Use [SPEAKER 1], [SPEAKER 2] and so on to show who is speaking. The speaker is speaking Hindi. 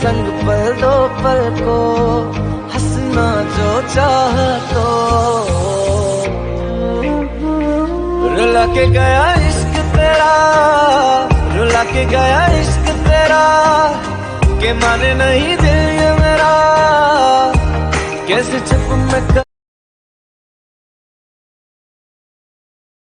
[SPEAKER 1] संग पल दो पल को, हंसना जो चाह तो। रुला के गया इश्क तेरा, रुला के गया इश्क तेरा, के माने नहीं दिल ये मेरा, कैसे चुप मैं